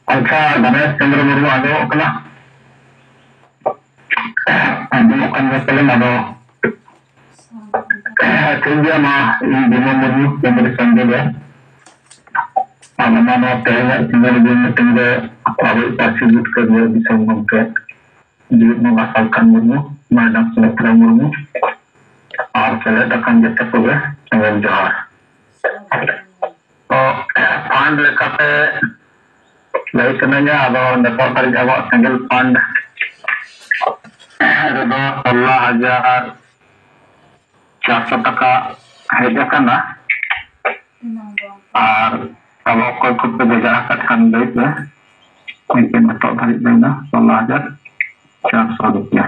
अच्छा गणेश चंद्र मुर्मू आजो कना आजो कना कलम आदो ठीक गया मा इन दिनो मुर्मू चंद्र संजय आलमा नो तेरे चंद्र दिन तेरे अवे पार्टिसिपेट कर दिया दिसम के जीव नो असal kan मुर्मू मैडम सुमित्रा मुर्मू और चले तकन जते को संगल जोहार तो फांड लेकाते लय कनया आदो नेपो तारी जाबो सिंगल फंड रेदो 16,400 টাকা हेज कना और अब कोई कुछ बेजा कथन लय पे लेकिन तो धारी देना 16,400 रुपया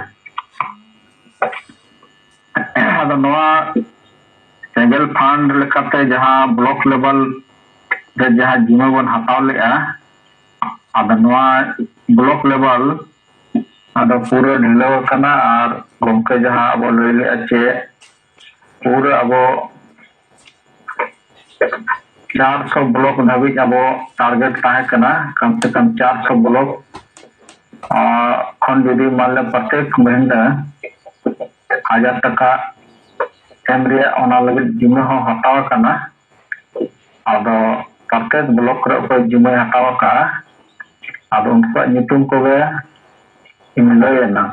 आदो नवा सिंगल फंड लेकाते जहां ब्लॉक लेवल रे जहां जिम्मा बन हताव लेआ आदो नवा ब्लॉक लेवल आदो पूरा ढिलो कना और गमके जहां अब लय ले अच्छे पूरा अब 400 ब्लॉक धाबी अब टारगेट ताहे कना कम से कम 400 ब्लॉक खन जुदी मान ले प्रत्येक महीना 1000 टाका एम रे ओना लगे जिम्मा हो हताव कना आदो प्रत्येक ब्लॉक रे कोई जिम्मा हताव का आदो उनको नितुम को गे इमलयना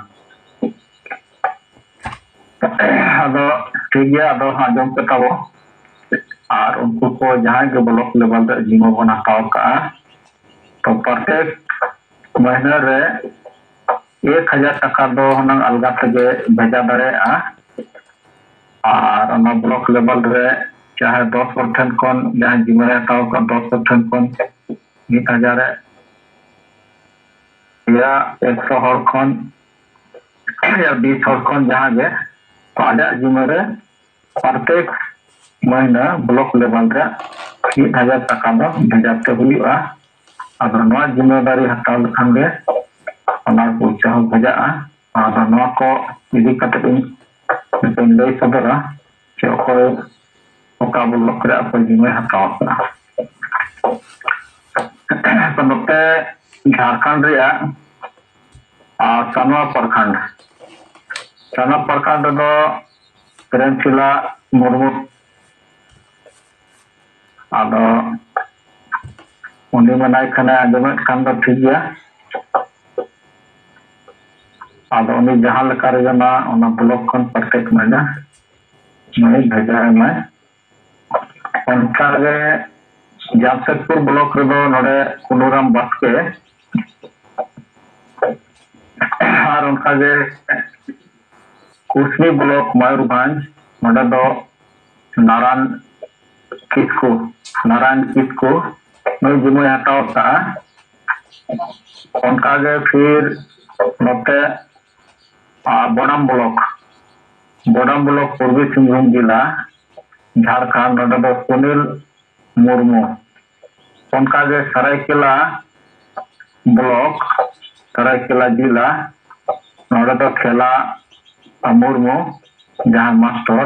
आदो ठीक गया आदो आजम कताबो और उनको को जहां के ब्लॉक लेवल रे जिम्मा बन हताव का तो प्रत्येक महीना रे 1000 टाका दो हनंग अलगा तगे भेजा दाड़ेआ और ओना ब्लॉक लेवल रे चाहे 10% कोन जहां जिम्मा हताव का 10% कोन 1000 या 100 हर कोन या 20 हर कोन जहां गे तो आजा जिम्मा रे प्रत्येक महीना ब्लॉक लेवल रे 1000 टाका दो भेजाते हुआ और नवा जिम्मेदारी हताव लखान गे ओना पैसा हो भेजा और नवा को इदी कते इन लय सदरा कि ओको ओका ब्लॉक रे अपन जिम्मा हताव का तो नोते झारखंड रे सानवा प्रखंड दो प्रेमशिला मुर्मू आदो उन्नी मनाई खाने आजमे खान दो ठीक गया आदो उन्नी जहां लका रे ना ओना ब्लॉक खन प्रत्येक महीना मैं भेजा है मैं उनका गे जामशेदपुर ब्लॉक रे दो नोडे कुनुराम बास्के और उनका गे कुर्सी ब्लॉक मयूरभंज नोडे दो नारायण किसको मैं जिम्मे हताव का उनका गे फिर नोते बोडाम ब्लॉक पूर्वी सिंहभूम जिला झारखंड नोडे दो सुनील मुर्मू उनका गे सरायकेला ब्लॉक सरायकेला जिला नोडे दो खेला मुर्मू जहां मास्टर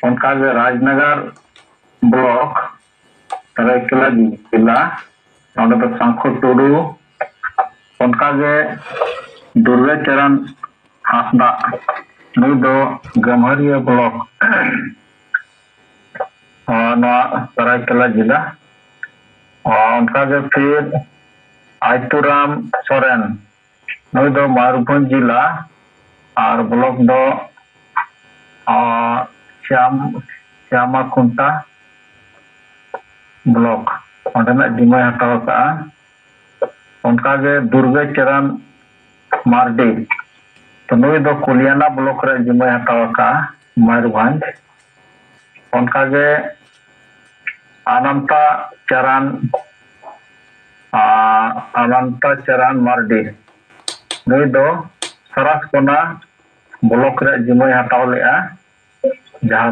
उनका गे राजनगर ब्लॉक सरायकेला जिला नोडे दो शंखु टुडू उनका गे दुर्गा चरण हासदा नुई दो गम्हरिया ब्लॉक और सरायकेला जिला और उनका गे फिर आयतुराम सोरेन नुई दो मयूरभंज जिला और ब्लॉक दो श्यामा कुंटा ब्लॉक ओंडेना जिम्मा हताव का उनका गे दुर्गा चरण मार्डी तो नुई दो कुलियाना ब्लॉक रे जिम्मा हताव का मयूरभंज उनका गे अनंता चरण मार्डी नुई दो सरासकोना ब्लॉक रे जिम्मा हताव लेआ जहां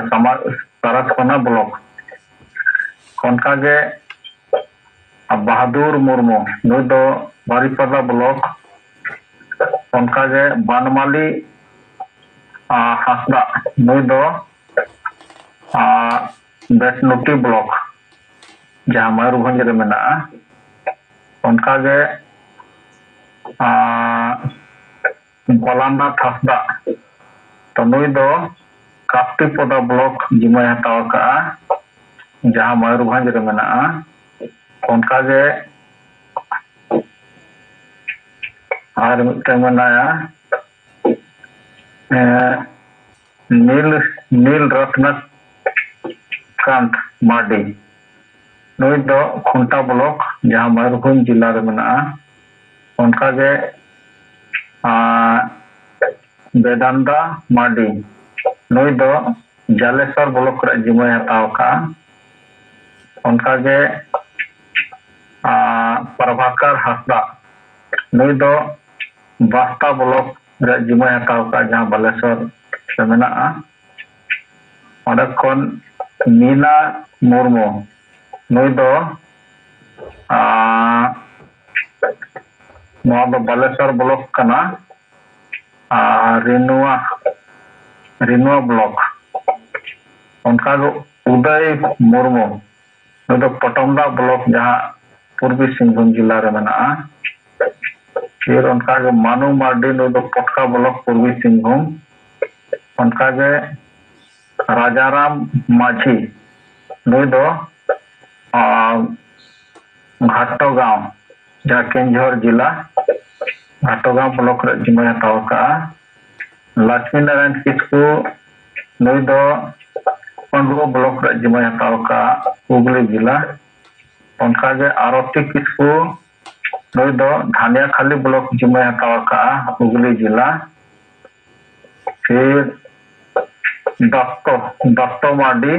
समाज सरासकोना ब्लॉक उनका गे बहादुर मुर्मू नुई दो बारिपदा ब्लॉक उनका गे बनमाली हासदा नुई दो बेटनुटी ब्लॉक जहां मयूरभंज रे मेना ᱚᱱᱠᱟᱜᱮ ᱵᱚᱞᱟᱱᱟᱛᱷ ᱦᱟᱸᱥᱫᱟ ᱛᱚ ᱱᱩᱭ ᱫᱚ ᱠᱟᱯᱴᱤᱯᱚᱫᱟ ᱵᱞᱚᱠ ᱡᱤᱢᱟᱹᱭ ᱦᱟᱛᱟᱣ ᱟᱠᱟᱜᱼᱟ ᱡᱟᱦᱟᱸ ᱢᱚᱭᱩᱨᱵᱷᱚᱸᱡᱽ ᱨᱮ ᱢᱮᱱᱟᱜᱼᱟ। ᱚᱱᱠᱟᱜᱮ ᱟᱨ ᱢᱤᱫᱴᱮᱱ ᱢᱮᱱᱟᱭᱟ नील रत्नकांत मार्डी नुई दो खुंटा ब्लॉक जहां मयूरभंज जिला रे मेनाआ उनकागे बेदांदा मार्डी नुई दो जालेश्वर ब्लॉक रे जिम्मे हताव का उनकागे प्रभाकर हांसदा नुई दो बास्ता ब्लॉक रे जिम्मे हताव का जहां बालेश्वर रे मेनाआ ओंडे खन मीना मुर्मू नुई दो बालेश्वर ब्लॉक कना रिनुआ ब्लॉक उनका उदय मुर्मू नुई दो पटमदा ब्लॉक जहां पूर्वी सिंहभूम जिला रे मेनाआ फिर उनका मानु मार्डी नुई दो पटका ब्लॉक पूर्वी सिंहभूम उनका राजाराम माझी नुई दो घाटोगांव जहाँ केंझर जिला घाटोगांव ब्लॉक रे जिम्मे हताव का लक्ष्मी नारायण किस्कू नुई दो पंडुआ ब्लॉक रे जिम्मे हताव का हुगली जिला उनका आरती किस्कू नुई दो धानियाखाली ब्लॉक जिम्मे हताव का हुगली जिला फिर दत्तो मार्डी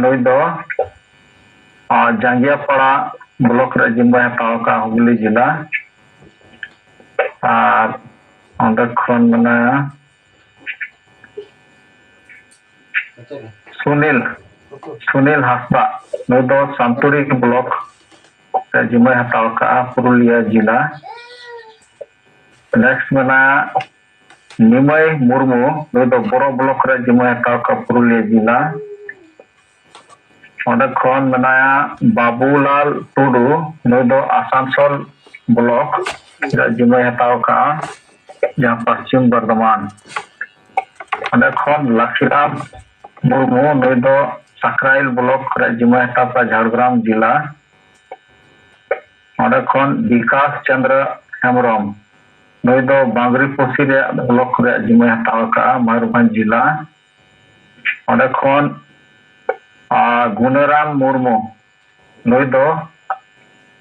नुई दो जांगियापाड़ा ब्लॉक रे जिम्मे हताव का हुगली जिला और अंदर खन मेनाया सुनील हांसदा नुई दो सांतुड़ी ब्लॉक रे जिम्मे हताव का पुरुलिया जिला नेक्स्ट मेनाया निमय मुर्मू नुई दो बोरो ब्लॉक रे जिम्मे हताव का पुरुलिया जिला ओंडे खन मेनाया बाबूलाल टुडू नुई दो आसानसोल ब्लॉक रे जिम्मे हताव का जहां पश्चिम बर्धमान ओंडे खन लक्ष्मीराम मुर्मू नुई दो सकराइल ब्लॉक रे जिम्मे हताव का झाड़ग्राम जिला ओंडे खन विकास चंद्र हेम्ब्रम नुई दो बांगरीपोशी रे ब्लॉक रे जिम्मे हताव का मयूरभंज जिला ओंडे खन गुणराम मुर्मू नुई दो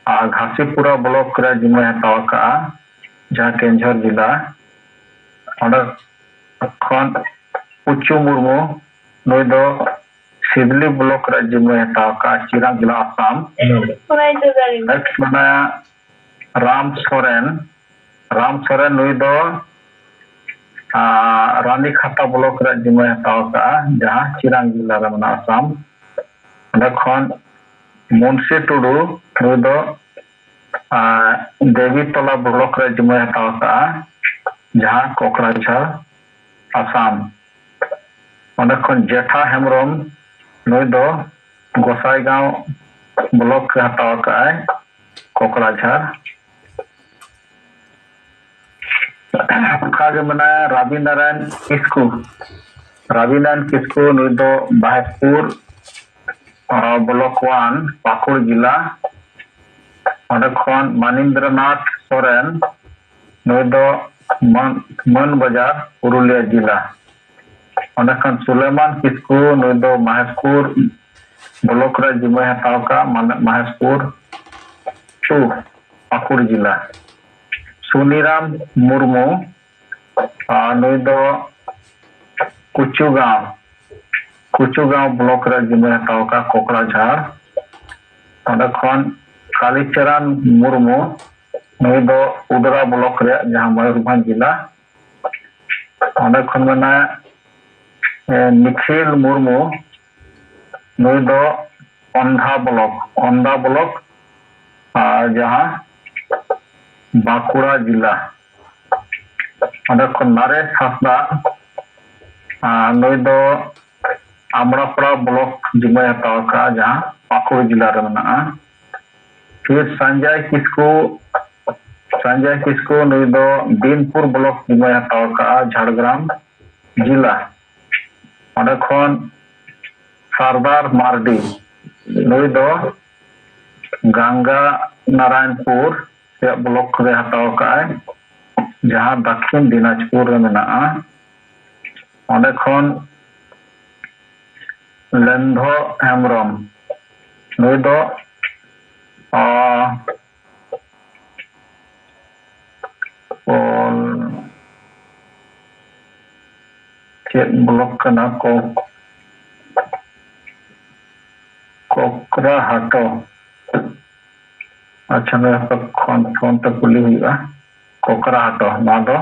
घासीपुरा ब्लॉक रे जिम्मे हताव का जहां केंझर जिला ओंडे खन पुचू मुर्मू नुई दो सिदली ब्लॉक रे जिम्मे हताव का चिरांग जिला आसाम नेक्स्ट मेनाया राम सोरेन नुई दो रानी खाता ब्लॉक रे जिम्मे हताव का जहां चिरांग जिला रे मेना आसाम ओंडे खन मुंशी टुडू नुई दो देवीतला ब्लॉक रे जिम्मे हताव का जहां कोकराझार आसाम ओंडे खन जेठा हेम्ब्रम नुई दो गोसाईगांव ब्लॉक रे हताव का कोकराझार मेनाया रवि नारायण किस्कू नुई दो बाहेपुर ब्लॉक 1 पाकुड़ जिला ओंडे खन मनिंद्रनाथ सोरेन नुई दो मन बाजार पुरुलिया जिला ओंडे खन सुलेमान किस्कू नुई दो महेशपुर ब्लॉक रे जिम्मे हताव का महेशपुर 2 पाकुड़ जिला सुनीराम मुर्मू नुई दो कुचुगांव ब्लॉक रे जिम्मे हताव का कोकराझार ओंडे खन कालीचरण मुर्मू नुई दो उदरा ब्लॉक रे जहां मयूरभंज जिला ओंडे खन मेना निखिल मुर्मू नुई दो ओंधा ब्लॉक जहां बांकुड़ा जिला ओंडे खन नरेश हांसदा नुई दो आमड़ापड़ा ब्लॉक जिम्मे हताव का जहां पाकुड़ जिला रे मेनाआ फिर संजय किस्कू नुई दो बीनपुर ब्लॉक जिम्मे हताव का झाड़ग्राम जिला ओंडे खन सरदार मार्डी नुई दो गंगा नारायणपुर ब्लॉक रे हताव का जहां दक्षिण दिनाजपुर रे मेना ओंडे खन लेंधो हेम्ब्रम नुई दो चेक ब्लॉक करना को कोकरा हाटो अच्छा मैं फोन पे कुली हुआ कोकरा हाटो ना दो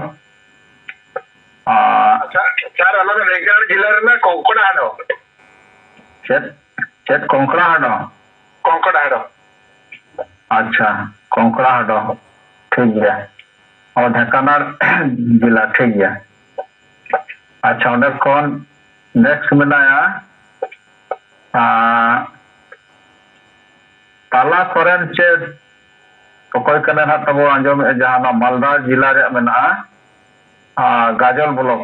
अच्छा चार अलग रेगाड़ जिला रे कोंकड़ा हाटो चेक कोंकड़ा हाटो अच्छा कोंकड़ा हाटो ठीक है और ढेंकानाल जिला ठीक है अच्छा ओंडे कौन नेक्स्ट मेनाया ताला सोरेन चे अकय कने ना तबो आंजम जहां मालदा जिला रे मेना गाजल ब्लॉक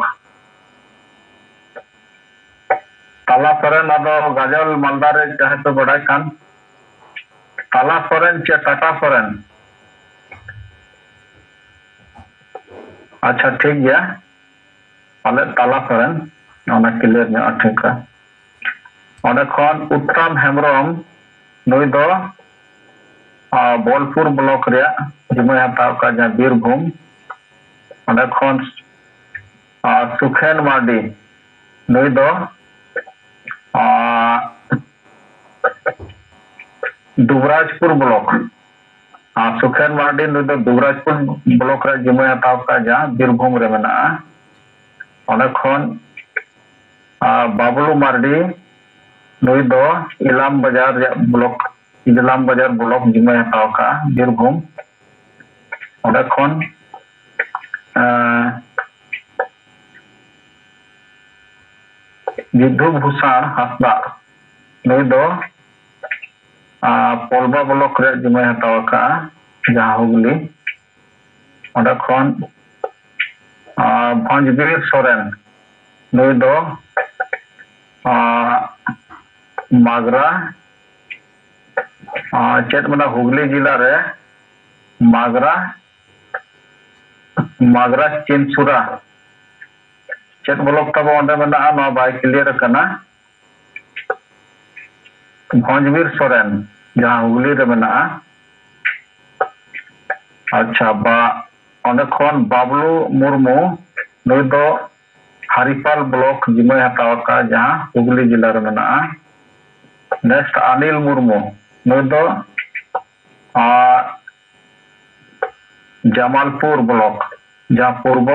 ताला सोरेन अदो गाजल मालदा रे जहां पे बड़ाई खान ताला सोरेन चे टाटा सोरेन अच्छा ठीक है अले ताला सोरेन ओना क्लियर ने ठीक है ओंडे खन उत्तम हेम्ब्रम नुई दो बोलपुर ब्लॉक रे जिम्मे हताव का जहां बीरभूम ओंडे खन सुखेन मार्डी नुई दो दुबराजपुर ब्लॉक सुखेन मार्डी नुई दो दुबराजपुर ब्लॉक रे जिम्मे हताव का जहां बीरभूम रे मेना ओंडे खन बाबलू मार्डी नुई दो इलाम बाजार ब्लॉक जिम्मे हताव का बीरभूम ओंडे खन विधु भूषण हासदा नुई दो पोलबा ब्लॉक रे जिम्मे हताव का जहां हुगली ओंडे खन भंजबीर सोरेन नुई दो मागरा चेत मना हुगली जिला रे मागरा चिनसुरा चेत ब्लॉक तब ओंडे मेना ना बाय क्लियर करना भंजबीर सोरेन जहां हुगली रे मेना अच्छा बा ओंडे खन बाबलू मुर्मू नुई दो हरिपाल ब्लॉक जिम्मे हताव का जहां हुगली जिला रे मेना नेक्स्ट अनिल मुर्मू नुई दो जमालपुर ब्लॉक जहां पूर्व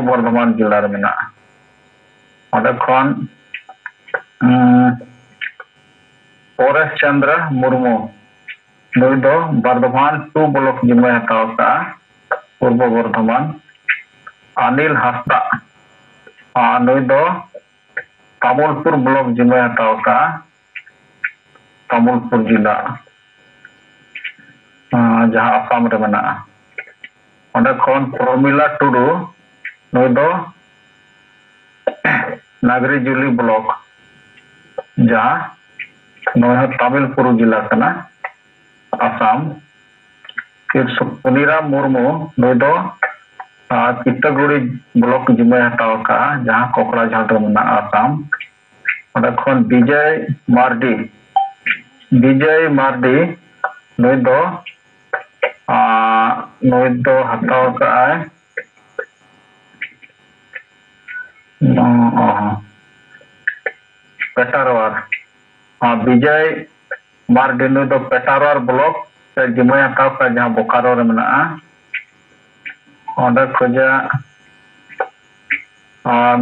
बर्धमान जिला रे मेना ओंडे खन परेश चंद्र मुर्मू नुई दो बर्धमान 2 ब्लॉक जिम्मे हताव का पूर्व बर्धमान अनिल हासदा नुई दो तामुलपुर ब्लॉक जिम्मे हताव का तामुलपुर जिला जहां आसाम रे मेना ओंडे खन प्रमिला टुडू नुई दो नागरी जुली ब्लॉक जहां नोह तामिलपुर जिला कना आसाम फिर सुनीराम मुर्मू नुई दो चित्तगुड़ी ब्लॉक जिम्मे हताव का जहां कोकड़ा झाड़ रे मेना आसाम ओंडे खन विजय मार्डी नुई दो हताव का पेटारवार विजय मार्डी नुई दो पेटारवार ब्लॉक से जिम्मे हताव का जहां बोकारो रे मेना ओंडे खोजा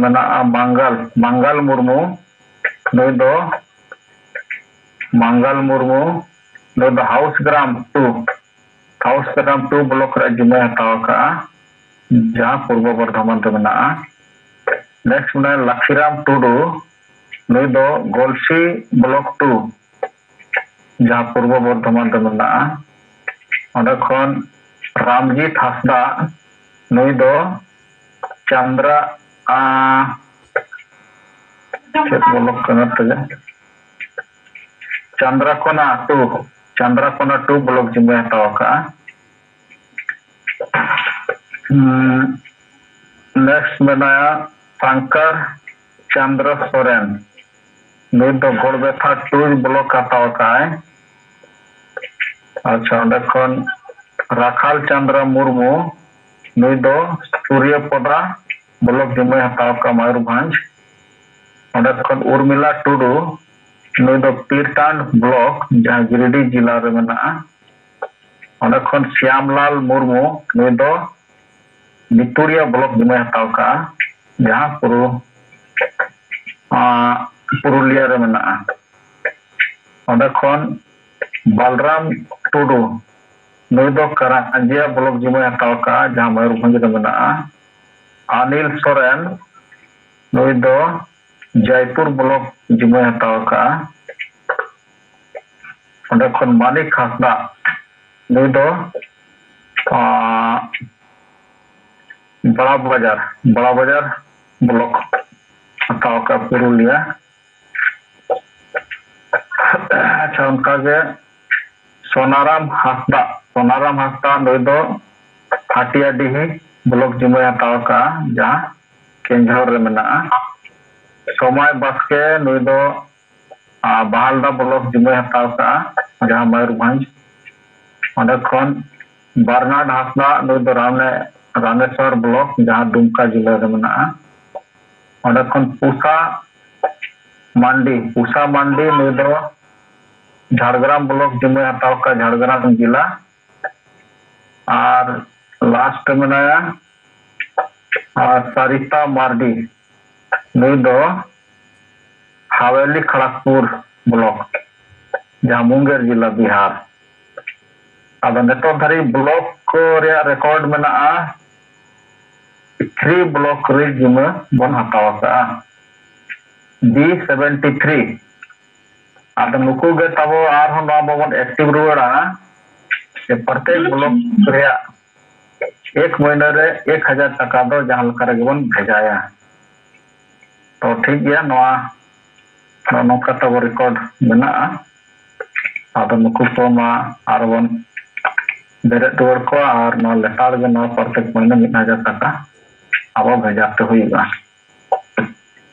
मेना मंगल मुर्मू नुई दो हाउस ग्राम 2 ब्लॉक रे जिम्मे हताव का जहां पूर्व बर्धमान रे मेना नेक्स्ट में लक्ष्मीराम टुडू नुई दो गोलसी ब्लॉक 2 जहाँ पूर्व बर्धमान रे मेनाआ ओंडे खन रामजीत हांसदा नुई दो चंद्रा चेक ब्लॉक कना तजे चंद्रकोना टू ब्लॉक जिम्मे हताव का। नेक्स्ट मेनाया शंकर चंद्र सोरेन नुई दो गोड़बेथा टू ब्लॉक हताव का। अच्छा ओंडे खन राखाल चंद्र मुर्मू नुई दो सूर्यपदा ब्लॉक जिम्मे हताव का मयूरभंज। ओंडे खन उर्मिला टुडू नुई दो पीरटांड ब्लॉक जहाँ गिरिडीह जिला रे मेनाआ। ओंडे खन श्यामलाल मुर्मू नुई दो बितुरिया ब्लॉक जिम्मे हताव का जहाँ पुरुलिया रे मेनाआ। ओंडे खन बलराम टुडू नुई दो करांजिया ब्लॉक जिम्मे हताव का जहाँ मयूरभंज रे मेनाआ। अनिल सोरेन नुई दो जयपुर ब्लॉक जिम्मे हताव का। ओंडे खन मानिक हांसदा नुई दो बड़ा बाजार ब्लॉक हताव का पुरुलिया। अच्छा उनका के सोनाराम हांसदा नुई दो हाटियाडीही ब्लॉक जिम्मे हताव का जहाँ केंझोर रे मेनाआ। सोमाय बास्के नुई दो बहालदा ब्लॉक जिम्मे हताव का जहाँ मयूरभंज। ओंडे खन बर्नाड हांसदा नुई दो रामेश्वर ब्लॉक जहाँ दुमका जिला रे मेनाआ। ओंडे खन पूसा मांडी नुई दो झाड़ग्राम ब्लॉक जिम्मे हताव का झाड़ग्राम जिला। और लास्ट मेनाया सरिता मार्डी नुई दो हवेली खड़गपुर ब्लॉक जहाँ मुंगेर जिला बिहार। अब नेटो धारी ब्लॉक को रिकॉर्ड मेनाआ 3 ब्लॉक रे जिम्मे बन हताव का B73। अब नुकु गे तबो आरहन नवा बाबन एक्टिव रुवाड़ा प्रत्येक ब्लॉक रे एक महीना रे 1000 टका दो जहाँ लका रे बन भेजाया। तो ठीक गया नौका तब रिकॉर्ड मेनाआ। अब नुकु को मा आरबन बेरे टुवर को और नौ लेतार गे नौ प्रत्येक महीना 1000 टका अब भेजाते हुईगा।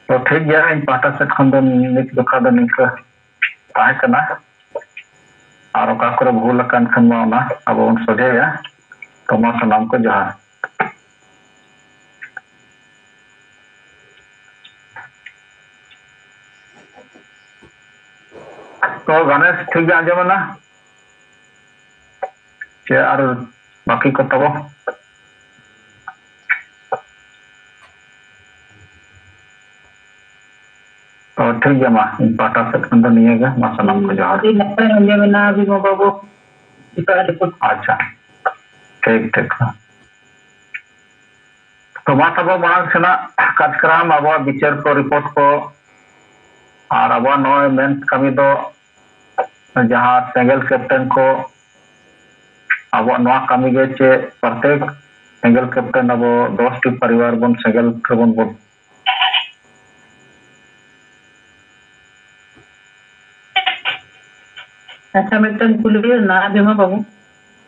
तो ठीक गया इन पाटा से खन दो निक दुखा दो निक ताहे कना और ओका करे भूल कान खन मा ओना अब उन सोझेया। तो मा सलाम को जोहार। तो गणेश ठीक गया आंजम ना चे और बाकी को तब तो ठीक गया मा इन पाटा से खंड नहीं है मा सलाम को जोहार। अच्छा ठीक तो मा तब मांग सेना कार्यक्रम अब विचार को रिपोर्ट को और अब नॉय मेन कमी दो जहाँ सेंगल कैप्टन को अब नवा कमी गे चे प्रत्येक सेंगल कैप्टन अब 10 टी परिवार बन सेंगल बन अच्छा मिटन कुलबीर ना बिमा बाबू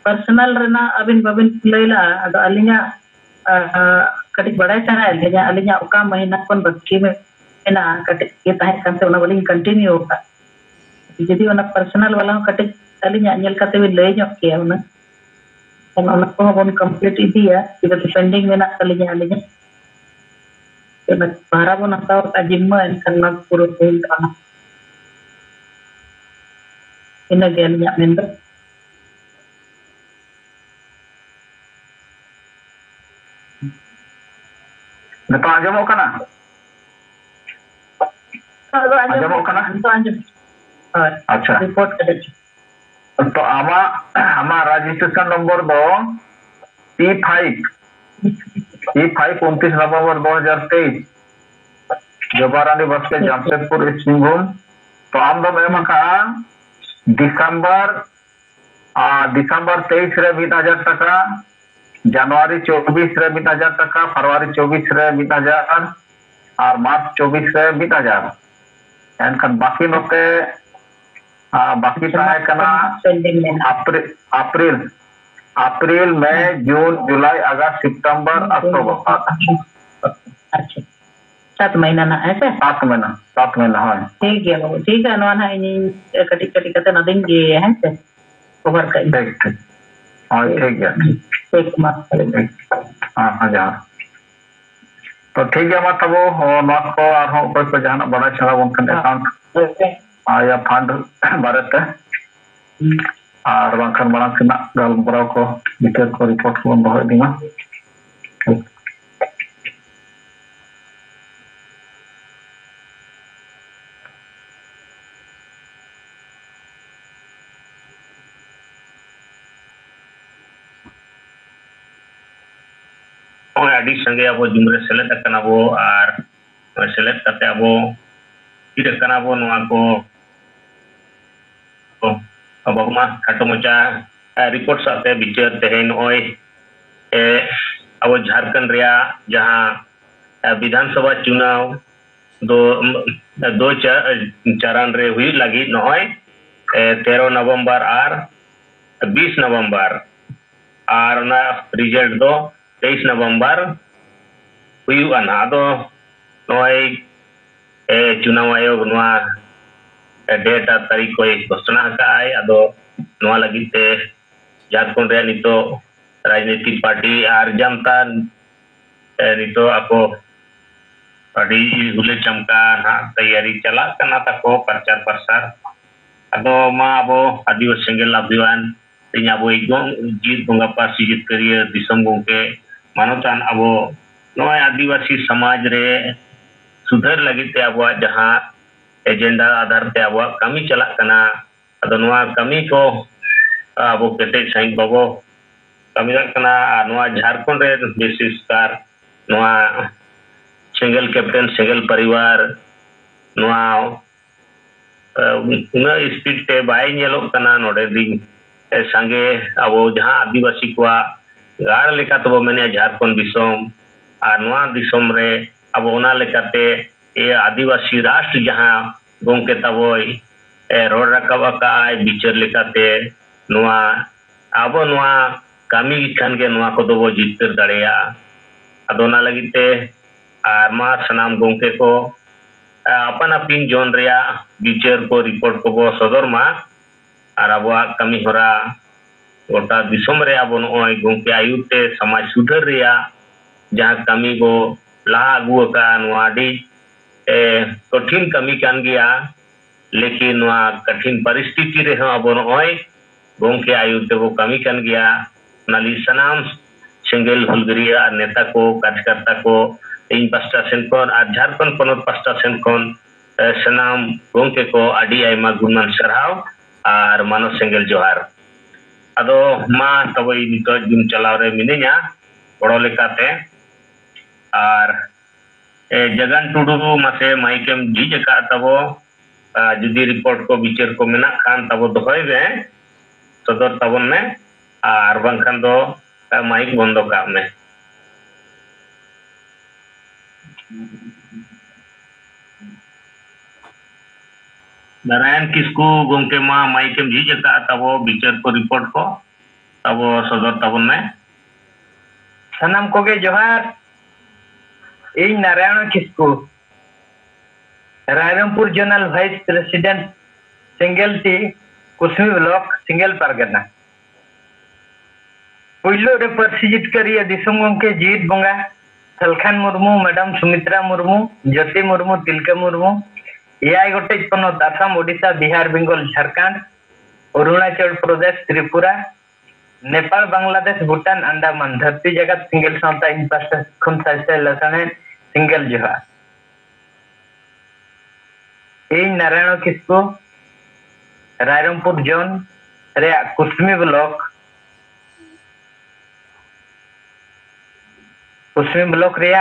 पर्सनल रेना अबिन बाबिन लैला अदो अलिया कटिक बड़ाई चाहे अलिया ओका महीना कोन बाकी में ना कटिक ये ताहे कंते ओना बलिंग कंटिन्यू होगा यदि ओना पर्सनल वाला कटिक अलिया नेल कते भी ले जो किया ओना को बन कंप्लीट इदिया इबे पेंडिंग में ना अलिया तो बारा बन हताव का जिम्मा इनकना पूरा होल का ina gen nya member Nito anjamok kana anjamok kana अच्छा रिपोर्ट कर तो आमा रजिस्ट्रेशन नंबर दो P5 29 नवंबर 2023 जबारानी बस के जमशेदपुर सिंहभूम तो आम दो मेरे मका दिसंबर 23 रे 1,000 टाका, जनवरी 24 रे 1,000 टाका, फरवरी 24 रे 1,000 और मार्च 24 रे 1,000 एनखान बाकी नोते बाकी ताहे कना अप्रैल मई जून जुलाई अगस्त सितंबर अक्टूबर। अच्छा 7 महीना ना ऐसे 7 महीना है। ठीक है बाबू, ठीक है नवा ना इन कटी कटी कते ना देंगे है से कवर कर ठीक हाँ ठीक है एक मास हाँ 1000 तो ठीक है मतलब वो नॉट को और हम ऊपर पे जाना बड़ा चला उनका अकाउंट या फंड बारते और बांखन बड़ा से ना गलबराव को डिटेल को रिपोर्ट को बहुत दिना अड़ी संगे अब जुमरे सेलेद करना वो और सेलेद करते अब फिर करना वो नवा को अब मा खाटो मचा रिपोर्ट साथे बिचार तेहन ओय अब झारखंड रिया जहां विधानसभा चुनाव दो चरण रे हुई लगी नय 13 नवंबर और 20 नवंबर और ना रिजल्ट दो 23 नवंबर हुआ ना दो नय चुनाव आयोग नवा डेट तारीख को घोषणा है अदो नवा लगिते झारखंड रे नितो राजनीतिक पार्टी और जनता नितो ako अड़ी हुले चमका ना तैयारी चला करना तको प्रचार प्रसार अदो मा अबो आदिवासी सेंगेल अभियान तिnya abo जीत बंगा पार्सी जीत करिए दिसम गोंके मानवतान अबो नोय आदिवासी समाज रे सुधार लगिते अबो जहां एजेंडा आधार ते अब कमी चला कना अदो नवा कमी को अब केते साइन बाबो कमी कना नवा झारखंड रे विशेषकर नवा सिंगल कैप्टन सिंगल परिवार नवा उना स्पीड ते बाय नेलो कना नोडे दिन संगे अब जहां आदिवासी को गाड़ लेका तो मैंने झारखंड दिसम और नवा दिसम रे अब ओना लेकाते ये आदिवासी राष्ट्र जहां गोंके तबोय रोड रकब आकाय बिचार लेकाते नवा अब नवा कमी खान के नवा को दो जितर दड़ेया अदोना लगिते और मा सनाम गोंके को अपन अपिन जोन रिया बिचार को रिपोर्ट को बो सदर मा और अब कमी होरा गोटा दिसम रे अब नोय गोंके आयुते समाज सुधर रिया जहां कमी को लाहा अगुआ का नवाडी कठिन कमी कान गया लेकिन वहाँ कठिन परिस्थिति रे हम अब नोय गोंके आयुते वो कमी कान गया नाली सनाम सिंगल हुलगरिया नेता को कार्यकर्ता को इन पास्टा सेंकोन और झारखंड पनोत पास्टा सेंकोन सनाम गोंके को आडी आयमा गुणमान सरहाव और मानव सिंगल जोहार अदो मा तबई नितो जुन चलाव रे मिनेया बड़ो लेकाते और जगन टुडू मासे माइकेम झीज का तबो जुदी रिपोर्ट को बिचार को मेना खान तबो दोहय बे सदर तबन में और बंखन दो माइक बंदो का में नारायण किसको गोंके मा माइकेम झीज का तबो बिचार को रिपोर्ट को तबो सदर तबन में सनम कोगे जोहार इन नारायण किसको रायरंगपुर जोनल वाइस प्रेसिडेंट सिंगल टी कुसमी ब्लॉक सिंगल परगना पुइलो रे परसिजित करिए दिसम गोंके जीत बंगा सलखान मुर्मू मैडम सुमित्रा मुर्मू ज्योति मुर्मू तिलका मुर्मू एआई गोटे पनत आसाम ओडिशा बिहार बेंगल झारखंड अरुणाचल प्रदेश त्रिपुरा नेपाल बांग्लादेश भूटान अंडमान धरती जगत सिंगल साउता इन पास्टा खुन साइसे लसने सिंगल जोहा इन नारायण किसको रायरंगपुर जोन रे कुसमी ब्लॉक रे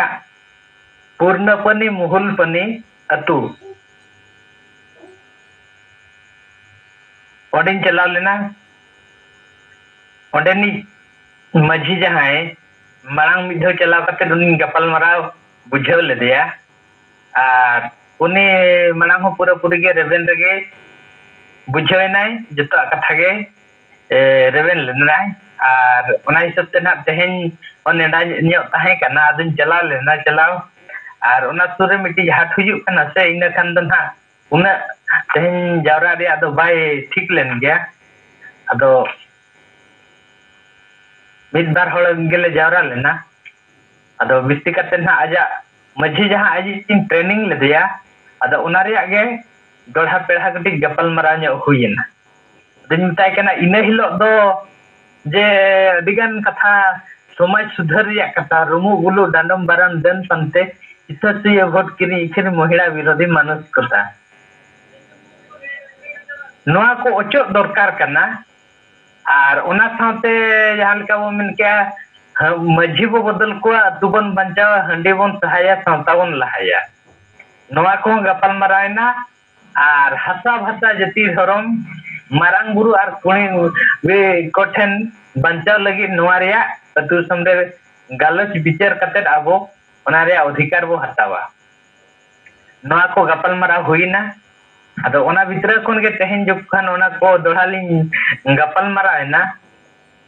पूर्णपनी मुहुलपनी अतु ओडेन चलाव लेना ओडेनी माझी जहां मांग मिधो चलाव कते उनी गपाल माराव बुझाव लेदिया और उनी मांग हो पूरा पूरी के रेवेन रगे बुझावनाय जतो कथा गे रेवेन लेनाय और ओना हिसाब ते ना तेहेन ओनेडा न्यो ताहे कना अदन चलाव लेना चलाव और ओना सुरे मिटी हाट हुजु कना से इना खान दन हा उना तेहेन जावरा रे अदो बाय ठीक लेन गया अदो मिद बार हळ गेले जावरा लेना अदो बिस्ती कते ना आजा माझी जहां आज इन ट्रेनिंग लेदिया अदो उना रे आगे दोढ़ा पेढ़ा कटी गपल मरा न्यो हुइना दिन मिताय कना इना हिलो दो जे अदिगान कथा समाज सुधार रिया कथा रुमु गुलु डांडम बारान दन पंते इतसे भोट किनी इखिर महिला विरोधी मानस कथा नोआ को ओचो दरकार कना और ओना साथे जहां लेका बो मेन के माझी बो बदल को अतुबन बंचाव हंडी बन सहाया सावता बन लहाया नोआ को गपल मरायना और हसा भाषा जति धरम मारांग बुरु और कुणी वे कोठेन बंचाव लगी नोआ रिया अतु समरे गालच विचार कते आबो ओना रे अधिकार बो हतावा नोआ को गपल मरा हुइना अदो ओना भितर कोन के तेहेन जखन ओना को दोढ़ाली गपल मरायना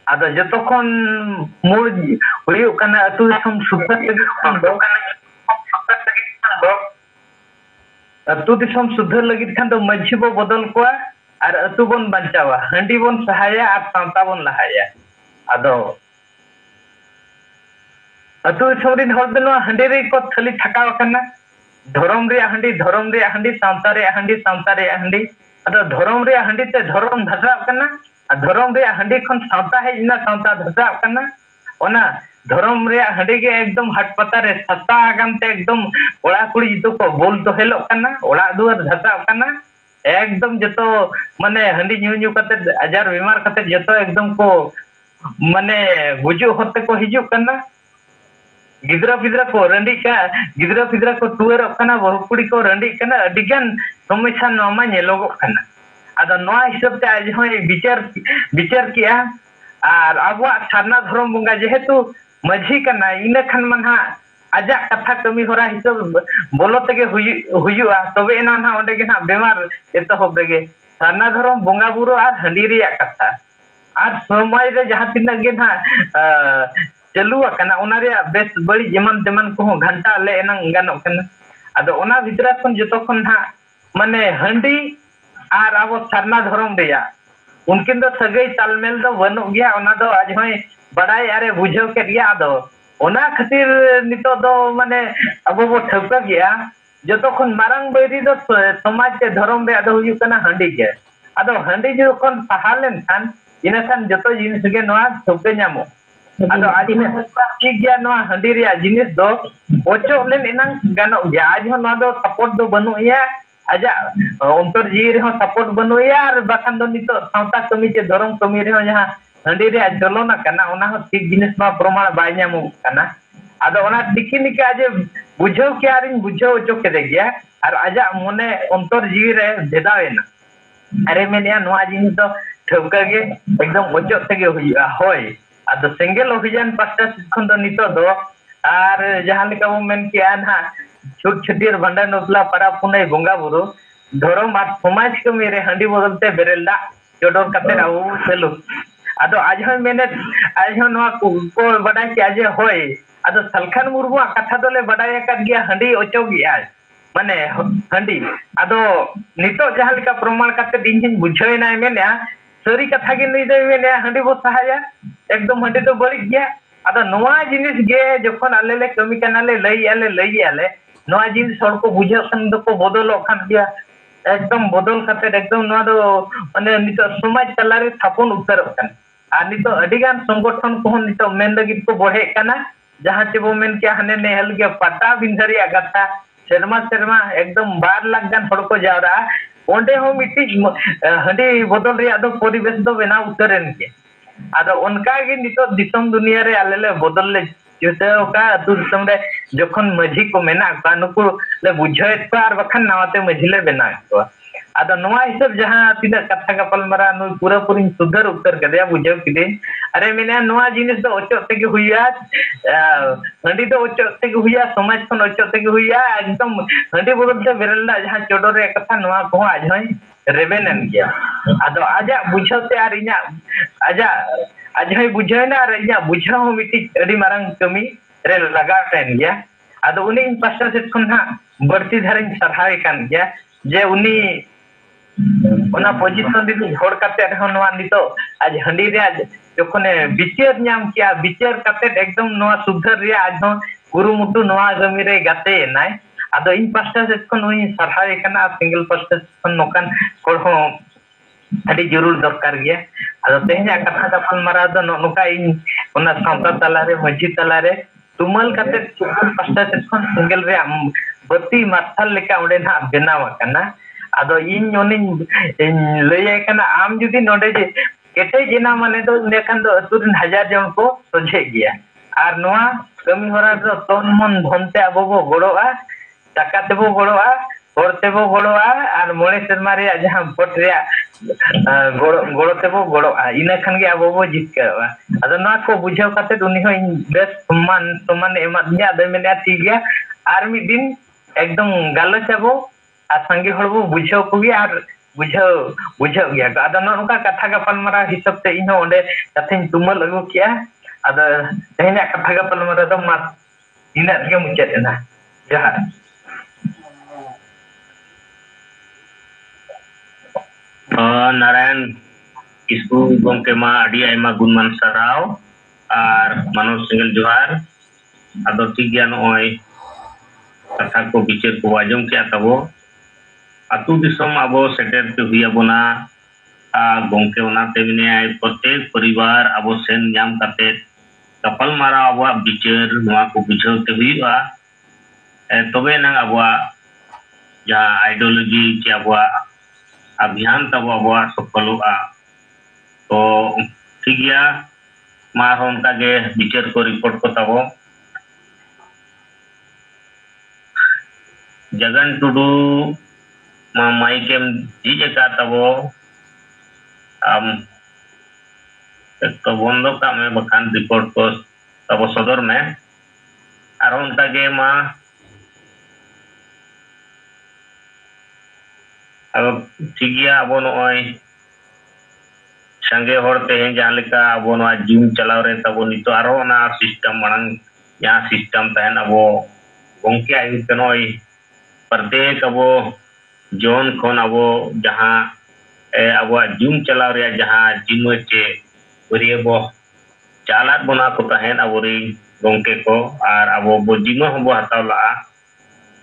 अदो जतो कोन मूल हुई कना अतु सम सुपर लगी खान दो अतु दिसम सुधर लगी खान दो माझी बो बदल को और अतु बन बंचावा हंडी बन सहाया और सावता बन लहाया अदो अतु छोरिन हर दिन हंडी रे को थली ठकाव कना धरम रे हंडी सावता रे हंडी अदो धरम रे हंडी ते धरम धसा कना धरम रे हंडी खन सावता है इना सावता धसा कना ओना धरम रे हंडी के एकदम हटपता रे सत्ता आगमते एकदम ओड़ा कुड़ी जितो को बोल तो हेलो कना ओड़ा दुआर धसा कना एकदम जतो माने हंडी न्यू न्यू कते हजार बीमार कते जतो एकदम को माने गुजु होते को हिजु कना गिद्रा पिद्रा को रंडी का गिद्रा पिद्रा को टुअर कना बहुकुड़ी को रंडी कना अडिगन समस्या नोमा नेलोगो कना अदो नोआ हिसाब ते आज होय विचार किया और आबुआ सारना धर्म बंगा जेहेतु माझी कना इना खान मनहा आजा कथा कमी होरा हिसाब बोलो तगे हुयुआ तबे एना ना ओंडे के ना बेमार एतो होबेगे सारना धर्म बंगा बुरो और हंडी रिया कथा और समाज रे जहां तिना गे ना चलू कना ओना रे बेस बड़ी जमन तेमन को घंटा ले एना गानो कना अदो ओना भितर खन जतो खन हा माने हंडी और अब सारना धर्म रिया उनकिन दो सगई तालमेल दो बनु गया ओना दो आज होय बड़ाई अरे बुझो के रिया दो ओना खातिर नितो दो माने अब वो ठका गया जतो खन मारंग बैरी दो समाज के धर्म रे अदो हुयु कना हंडी के अदो हंडी जो खन पहालेन खान इना खान जतो जिनिस गे नोआ ठके न्यामो अदो आज ठीक गया नोआ हंडी रिया जिनिस दो ओचो लेन एना गानो गया आज हो नोआ दो सपोर्ट दो बनु या आजा अंतर जीर हो सपोर्ट बनु या और बखान दो नितो सावता कमी के धर्म कमी रे हो जहां हंडी रे चलो ना कना ओना हो ठीक जिनिस मा प्रमाण बाय न्यामो कना अदो ओना दिखिनि के आज बुझो के आरिन बुझो ओचो के दे गया और आजा मने अंतर जीर रे भेदावेना अरे मेनिया नोआ जिनिस दो ठबका के एकदम ओचो तेगे हुइया होय अदो सिंगल अभियान पास्टा खन दो नितो दो और जहां लेका वो मेन के आना छुट छुटियर भंडार नोसला परा पुनै बंगा बुरु धर्म और समाज के मेरे हंडी बदलते बेरेलदा चोडोर कते राव सेलु अदो आज हो मेने आज हो नोआ को बडाय के आज होय अदो सलखान मुर्मु कथा दोले बडाय का गया हंडी ओचो गया माने हंडी अदो नितो जहां लेका प्रमाण कते दिन हिन बुझोयना मेने सरी कथा के नहीं दे मेने हंडी बो सहाया एकदम हंडी तो बड़ी गया अदो नोआ जिनिस गे जखन आले ले कमी कनाले लई आले नोआ जिनिस हर को बुझे खन दो को बदलो खान गया एकदम बदल करते एकदम नोआ दो माने नितो समाज तलारे थापन उतर कन आ नितो अडिगान संगठन को नितो मेन लगित को बढ़े कना जहां से वो मेन के हने ने हल के पटा बिंधरी अगता शर्मा एकदम 12 लाख गान हर को जावरा ओंडे हो मिटी हंडी बदल रे आदो परिवेश दो बेना उतरेन के आदो उनका गे नितो दिसम दुनिया रे आलेले बदल ले जते ओका अतु दिसम रे जखन माझी को मेना का नुकु ले बुझायत को और बखन नावाते माझी ले बेना को ado noa hisab jaha tidak katha gapal mara nu pura purin sudhar uttar kadya bujhaw kide are mene noa jinis do ocho tege huya handi do ocho tege huya samaj kon ocho tege huya ekdom handi bodol te berella jaha chodore katha noa ko ajhoy rebenen gya ado aja bujhaw te ar inya aja ajhoy bujhaw na ar inya bujhaw miti adi marang kami re lagaten gya ado uni pasta set kon ha berti dharin sarhai kan gya je uni ona position di hor kate rehon noa nito aj handi re aj jokhone bichar nyam kia bichar kate ekdom noa sudhar re aj no guru mutu noa gami re gate nai ado in pasta set kon uni sarhai kana single pasta kon nokan kor ho adi jarur dorkar gya ado tehnya katha kapal mara do noka in ona santa talare majhi talare tumal kate pasta set kon single re bati marthal leka onde na benawa kana ado in onin lay kana am judi node je kete jena mane do nekan do aturin 1000 jon ko soje gya ar noa kami hora do ton mon dhonte abo bo goroa taka tebo goroa korte bo goroa ar mone serma re jaha pot re goro tebo goroa ina khan ge abo bo jitkara ado noa ko bujhaw kate uni ho bes man emat nya ado mena ठीक गया ar mi din ekdom galoch abo আর সঙ্গে হড়বো বুঝাও কবি আর বুঝাও গিয়া আদা নরকা কথা গাপাল মারা হিসাব তে ইনো ওন্ডে কাথিন তুমল আগু কিয়া আদা তেহনা কথা গাপাল মারা দ মা ইনা গে মুচাত না জহার नारायण किसकु गमके मा आडी आयमा गुणमान साराव और मनोज सिंगल जोहार आदो ठीक गया नय कथा को बिचार को आजम किया तबो अतु दिसम अबो सेटर के हुई अबोना गमके ओनाते मिने प्रत्येक परिवार अबो सेन नाम करते कपल मारा अबो बिचार नवा को बुझावते हुईआ तबे ना अबो जहाँ आइडियोलॉजी के अबो अभियान तब अब सफलुआ तो ठीक गया मा उनका के विचार को रिपोर्ट को तब जगन टुडू मा माइकेम जीजे का तब तो बंदो का में बखान रिपोर्ट को तब सदर में और उनका के मा अब ठीक गया अब नय संगे हर तेहन जहाँ लेका अब जिम चलाव रे तब नितो आरो ना सिस्टम मांग यहाँ सिस्टम तहन अब गंके आयु के नय प्रत्येक अब जोन खन अब जहाँ अब जिम चलाव रे जहाँ जिम चे बरिए बो चालात बना को तहन अब रे गंके को और अब बो जिम हम बो हताव ला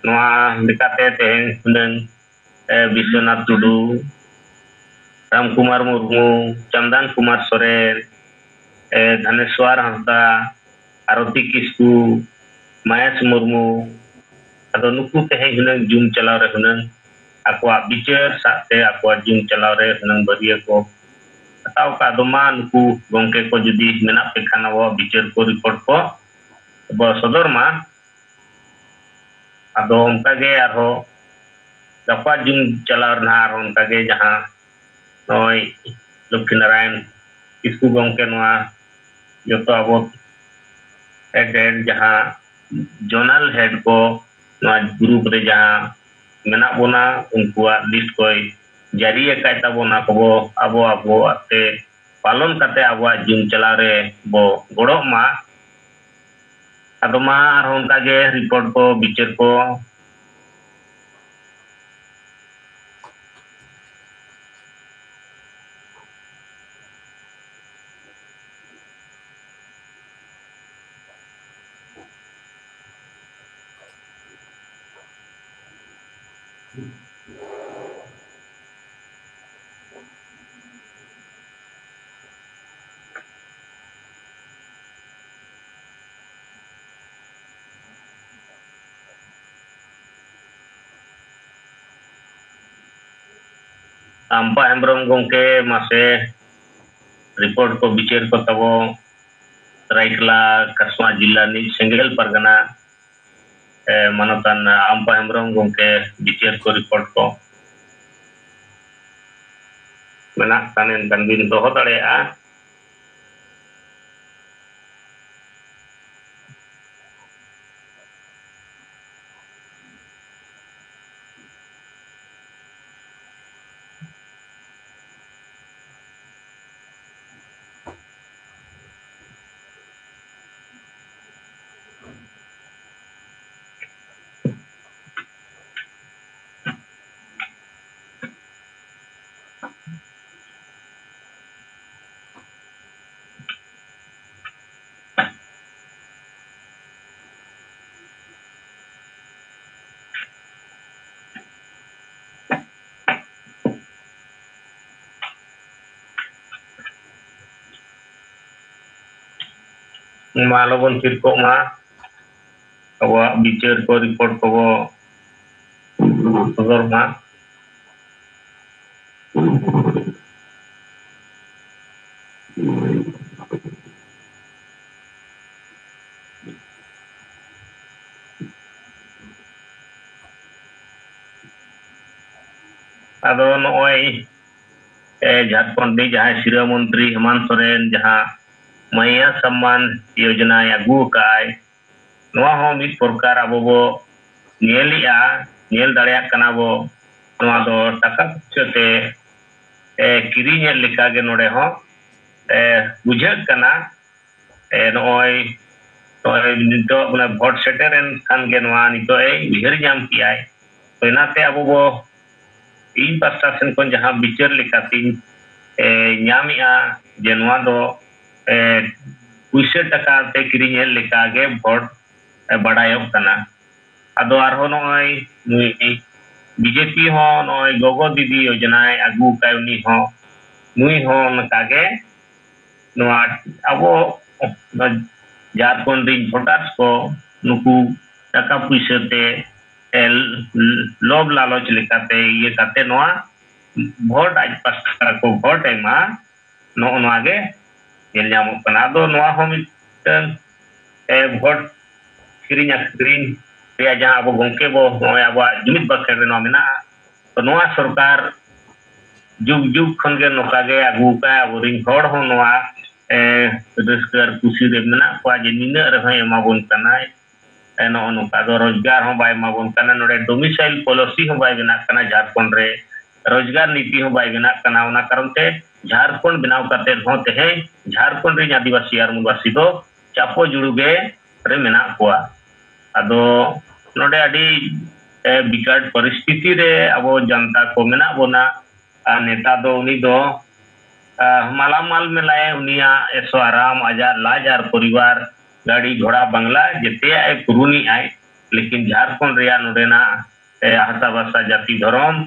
नवा लेकाते तेहन हुनंग विश्वनाथ टुडू राम कुमार मुर्मू चंदन कुमार सोरेन धनेश्वर हंसदा आरती किस्कू महेश मुर्मू अदो नुकु तेहे हुनंग जुम चलाव रे हुनंग आकुआ बिचार साथे आकुआ जुम चलाव रे हुनंग बरिया को ताव का दोमा नुकु गंके को जुदी मेना पे खाना वो बिचार को रिपोर्ट को ब सदर मा अदो उनका गे आरो गपा जुम चलाव नार उनका के जहाँ नय लक्ष्मी नारायण किसकु गंके नवा जो तो अब हेड जहाँ जोनल हेड को नवा ग्रुप रे जहाँ मेना बोना उनकुआ लिस्ट को जारी एकाय ताबोना को अब ते पालन करते अब जुम चलाव रे बो गड़ो मा अदमा आर उनका के रिपोर्ट को बिचार को आम्पा हेम्ब्रम गंके मासे रिपोर्ट को बिचार को तब रायकला कसमा जिला नि सेंगेल परगना मनोतन आम्पा हेम्ब्रम गंके बिचार को रिपोर्ट को menak kanen kan bin doho dareya malobon tirko ma awa bicar ko report ko sodor ma ado noy Jharkhand में जहाँ शिरा मंत्री हेमंत सोरेन जहाँ मैया सम्मान योजना अगू काय नवा हो मिद प्रकार अब बो नेलिया नेल दाड़िया कना बो नवा दो टाका चते किरिញलेका गे नोडे हो बुझक कना नोय नोय नितो बना वोट सेटरन खान गे नवा नितो विहर जाम कियाय ओनाते अब बो इन पास्टा सेन को जहाँ बिचार लेकाती ᱧᱟᱢᱤया जे नवा दो पुइसा टका ते किरिᱧ लेका गे वोट बड़ायोक कना अदो आरो नय बीजेपी हो नय गोगो दीदी योजना अगू कायनी हो नुई हो नकागे नवा अबो झारखंड रिन भोटार्स को नुकु टका पुइसा ते लोभ लालच लेकाते ये काते नवा वोट आज पास्टा को वोट एमा नोगे नेलजामो कना दो नवा हो मिटन वोट किरिញअखरिन रे जहां अब गोंके बो नोय अब जुमित बखेर नो मेना तो नवा सरकार जुग जुग खन गे नोकागे अगू का अब रिन होड़ हो नवा रस्कर कुसी रे मेना को जे निना रे एमा बोन कना नो नोका दो रोजगार हो बाय मा बोन कना नोडे डोमिसाइल पॉलिसी हो बाय बिना कना झारखंड रे रोजगार नीति हो बाय बिना कना उना कारण ते झारखंड बनाव करते हो ते झारखंड रे आदिवासी आर मुवासी दो चापो जुड़ुगे रे मेना कोआ अदो नोडे अडी बिकट परिस्थिति रे अब जनता को मेना बोना नेता दो उनी दो मालामाल में लाए उनिया ऐसो आराम आजार लाजार परिवार गाड़ी घोड़ा बंगला जेते आए पुरुनी आए लेकिन झारखंड रिया नोडेना हासा बासा जाति धर्म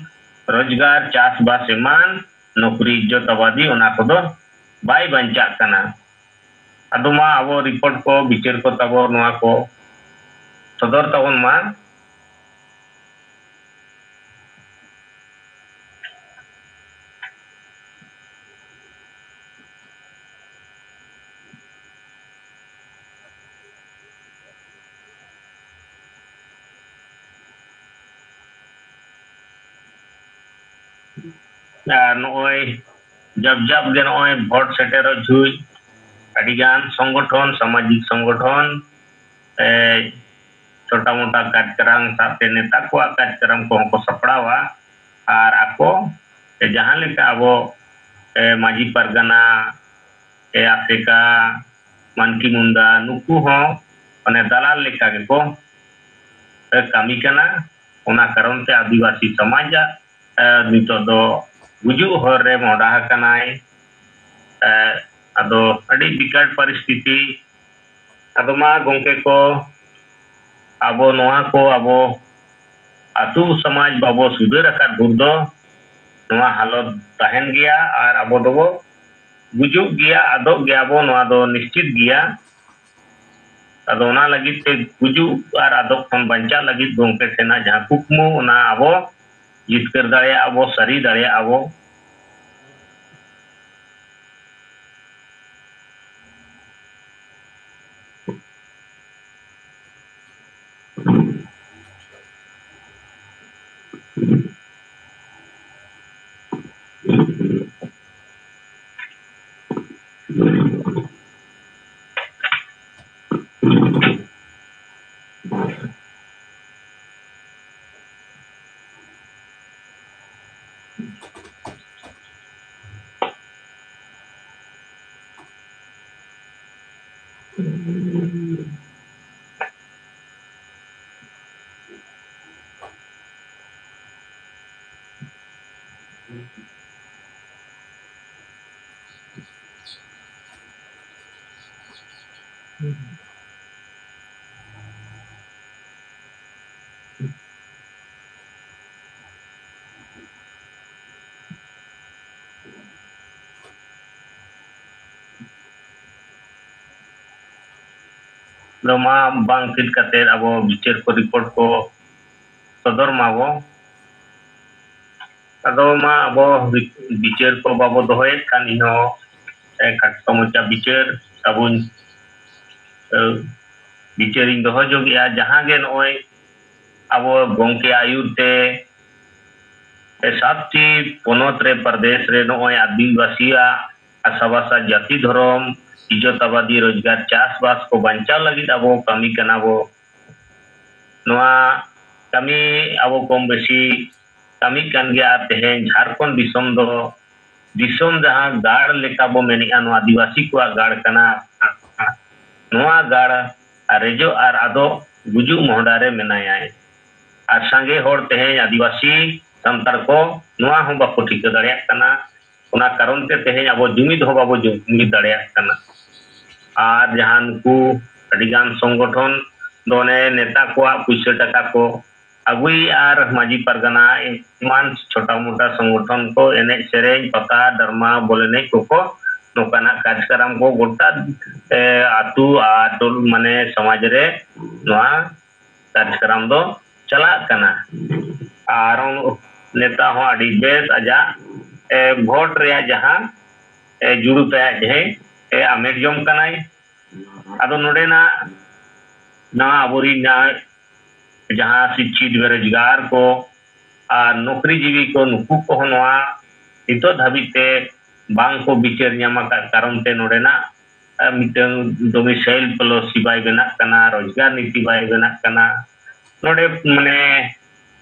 रोजगार चास बास एमान नौकरी इज्जत आबादी ओना को बाय बंचा कना अदुमा अब रिपोर्ट को बिचार को तबो नवा को सदर तबन मा नोय जब जब गे नोय वोट सेटर जुई अडिगान संगठन सामाजिक संगठन छोटा मोटा कार्यक्रम साथे नेता को कार्यक्रम को सपड़ावा और आको जहां लेका अबो माजी परगना आफेका मानकी मुंडा नुकु हो अने दलाल लेका के को कमी कना ओना कारण ते आदिवासी समाज नितो दो गुजु हर रे मोडा कनाय अदो अडी बिकट परिस्थिति अदो मा गोंके को अबो नोआ को अबो आतु समाज बाबो सुधर अकात बुरदो नोआ हालत तहन गया और अबो दो गुजु गया अदो गया बो नोआ दो निश्चित गया अदो ओना लगी ते गुजु और अदो खन बंचा लगी गोंके सेना जहां कुकमु ओना अबो जितकर दाड़े अबो सरी दाड़े अबो Lama bangkit kate abo bicar ko report ko sodor mabo ado ma abo bicar ko babo dohoy kan ino kat samuca bicar sabun bicaring doho jogi ya jahan ge noy abo gongke ayur te sabti ponot re pradesh re noy Adivasi asabasa jati dhorom ijot-abadi rozgar chas-bas ko bancau lagi abo kami kana bo noa kami abo kom besi kami kan gya tehen Jharkhand disom do disom jahan gar leka bo meni anu Adivasi ko gar kana noa gar rejo ar ado guju mohdare menaya ar sange hor tehen Adivasi santar ko noa hom bako thika dareyak kana ona karon te tehen abo jumid ho babo jumid dareyak kana R jahan ku adigan সংগঠন done neta ko puisa taka ko agui ar maji pargana iman chota mota সংগঠন ko ene sereng pata dharma bolene ko nokana karyakrama ko gota atu atul mane samaj re noa karyakrama do chalak kana ar neta ho adi bes aja vote reya jahan juru pe je amer jom kanai ado node na abori na jahan शिक्षित बेरोजगार को और नौकरी जीवी को नुकु को नोआ ito dhabit te bang ko bicar nyama karon te node na mitang domicile policy bai benak kana rozgar niti bai benak kana node mane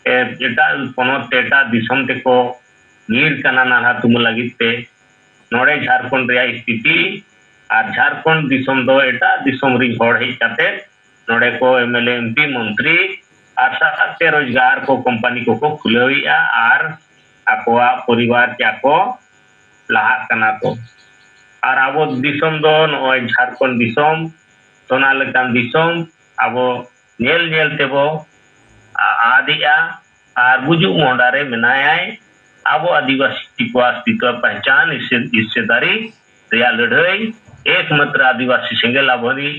eta ponot eta disom te ko nir kana na tumu lagit te node Jharkhand reya sthiti আর ঝাড়খণ্ড দিশম দো এটা Disham ring হড় হেই কাতে নড়ে কো MLA MP মন্ত্রী আর সাথে রোজগার কো company কো খুলেইয়া আর আকোয়া পরিবার চাকো লাহা কানা কো আর আবো দিশম দো নয় ঝাড়খণ্ড দিশম সোনা লেকান দিশম আবো নেল নেল তেবো আদিয়া আর বুজু মোন্ডারে মেনায়াই আবো आदिवासी को अस्तित्व पहचान हिस्सेदारी रिया लड़ाई एकमात्र आदिवासी सिंगल अबोरी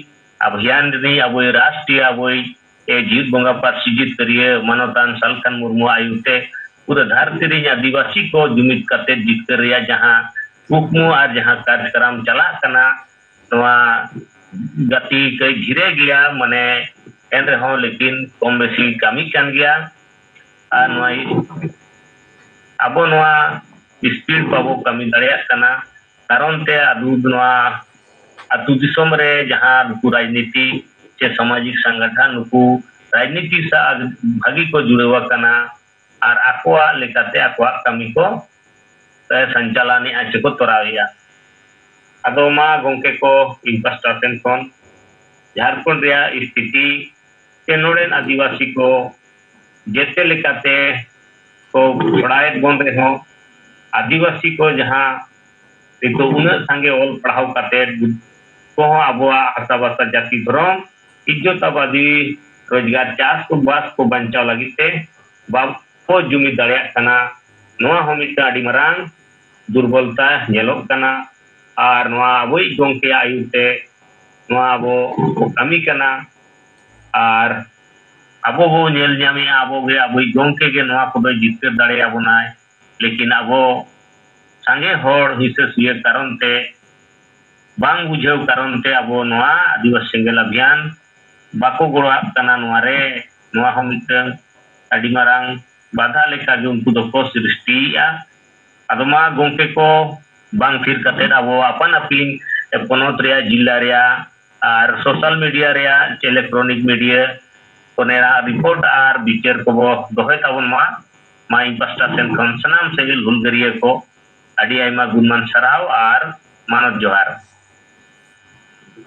अभियान दी अबोई राष्ट्रीय अबोई जीत बोंगा पार्सी जीत करिए मनोतान सालखान मुर्मू आयुते पूरा धरती रे आदिवासी को जुमित करते जीत कर रिया जहां कुकमु और जहां कार्यक्रम चला कना नोआ गति कई धीरे गया मने एन रहो लेकिन कम बेसी कमी कान गया और नोआ अबो नोआ स्पीड पाबो कमी दाड़िया कना कारण ते अदु नोआ अतु दिसम रे जहां नुकु राजनीति से सामाजिक संगठन नुकु राजनीति सा भागी को जुड़ेवा कना और आकोआ लेकाते आकोआ कमी को संचालनी आचे को तोराविया अदो मा गोंके को इंफ्रास्ट्रक्चर कोन झारखंड रे स्थिति के नोडेन आदिवासी को जेते लेकाते को पढ़ाए गोन रे हो आदिवासी को जहां तो उन्हें संगे ओल पढ़ाव काते को अबुआ हसाबासा जाति धर्म इज्जतबादी रोजगार चास को बास को बंचाव लगिते बाब को जुमी दाड़िया कना नोआ होमिता अडी मरांग दुर्बलता नेलोक कना और नोआ अबोई गोंके आयुते नोआ अबो कमी कना और अबो वो नेल ᱧᱟᱢᱮ अबो गे अबोई गोंके गे नोआ को जितकर दाड़िया बनाए लेकिन अबो संगे होड़ हिस्से सुये कारण ते बांग बुझेव कारण ते अबो नोआ आदिवासी सिंगल अभियान बाको गोड़ा कना नोआ रे नोआ हम मिटन अडी मारांग बाधा लेका जो उनको दो को सृष्टि या अदमा गोंके को बांग फिर कते अबो अपन अपील ponot rea जिला rea ar social media rea electronic media konera report ar bicer ko bo dohoy tabon ma pasta sen kon sanam segil hulgariya ko adi aima gunman sarau ar manot johar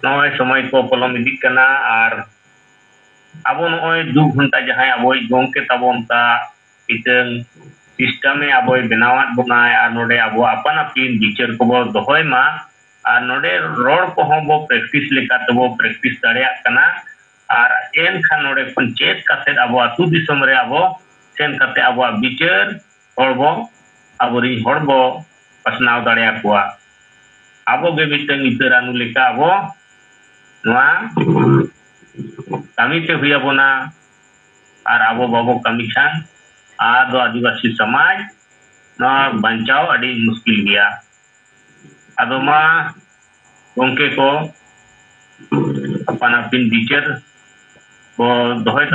noy সময় ko polom idik kana ar abo noy 2 घंटा jahay aboy gongke tabon ta iteng sistem e aboy benawat bunai ar node abo apan apin bicer ko bo dohoy ma ar node rod ko bo practice leka to bo practice dareya kana ar en khan node panchet kaset abo atu disom re abo sen kate abo bicer horbo abori horbo pasnaw dareya kuwa abo ge biteng iteranu leka abo noa kami te huya bona ar abo babo kami khan ado आदिवासी समाज ना बचाव अड़ी मुश्किल गया अदो मा गोंके को अपन बिचर को दोहय